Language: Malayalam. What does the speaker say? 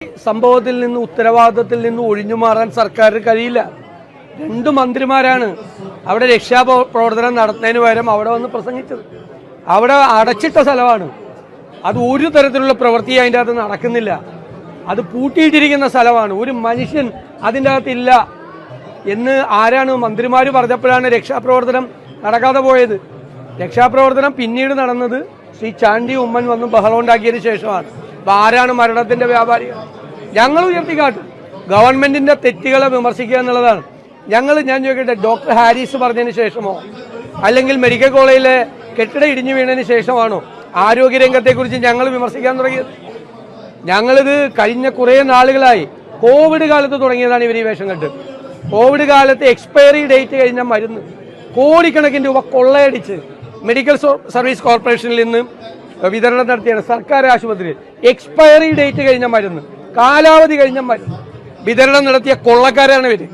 സംഭവത്തിൽ നിന്ന് ഉത്തരവാദിത്തത്തിൽ നിന്ന് ഒഴിഞ്ഞു മാറാൻ സർക്കാരിന് കഴിയില്ല. 2 മന്ത്രിമാരാണ് അവിടെ രക്ഷാപ്രവർത്തനം നടത്തുന്നതിന് പകരം അവിടെ വന്ന് പ്രസംഗിച്ചത്. അവിടെ അടച്ചിട്ട സ്ഥലമാണ്. അത് ഒരു തരത്തിലുള്ള പ്രവൃത്തി അതിൻ്റെ അകത്ത് നടക്കുന്നില്ല. അത് പൂട്ടിയിട്ടിരിക്കുന്ന സ്ഥലമാണ്. ഒരു മനുഷ്യൻ അതിൻ്റെ അകത്തില്ല എന്ന് ആരാണ് മന്ത്രിമാർ പറഞ്ഞപ്പോഴാണ് രക്ഷാപ്രവർത്തനം നടക്കാതെ പോയത്. രക്ഷാപ്രവർത്തനം പിന്നീട് നടന്നത് ശ്രീ ചാണ്ടി ഉമ്മൻ വന്ന് ബഹളം ഉണ്ടാക്കിയതിന് ശേഷമാണ്. അപ്പം ആരാണ് മരണത്തിൻ്റെ വ്യാപാരികൾ? ഞങ്ങൾ ഉയർത്തിക്കാട്ടും. ഗവൺമെന്റിന്റെ തെറ്റുകളെ വിമർശിക്കുക എന്നുള്ളതാണ്. ഞാൻ ചോദിക്കട്ടെ, ഡോക്ടർ ഹാരിസ് പറഞ്ഞതിന് ശേഷമോ അല്ലെങ്കിൽ മെഡിക്കൽ കോളേജിലെ കെട്ടിടം ഇടിഞ്ഞു വീണതിന് ശേഷമാണോ ആരോഗ്യരംഗത്തെക്കുറിച്ച് ഞങ്ങൾ വിമർശിക്കാൻ തുടങ്ങിയത്? ഞങ്ങളിത് കഴിഞ്ഞ കുറേ നാളുകളായി കോവിഡ് കാലത്ത് തുടങ്ങിയതാണ് ഇവർ ഈ വേഷം കെട്ട്. കോവിഡ് കാലത്ത് എക്സ്പയറി ഡേറ്റ് കഴിഞ്ഞ മരുന്ന് കോടിക്കണക്കിന് രൂപ കൊള്ളയടിച്ച് മെഡിക്കൽ സർവീസ് കോർപ്പറേഷനിൽ നിന്ന് വിതരണം നടത്തിയാണ് സർക്കാർ ആശുപത്രിയിൽ. എക്സ്പയറി ഡേറ്റ് കഴിഞ്ഞ മരുന്ന്, കാലാവധി കഴിഞ്ഞ മരുന്ന് വിതരണം നടത്തിയ കൊള്ളക്കാരാണ് ഇവര്.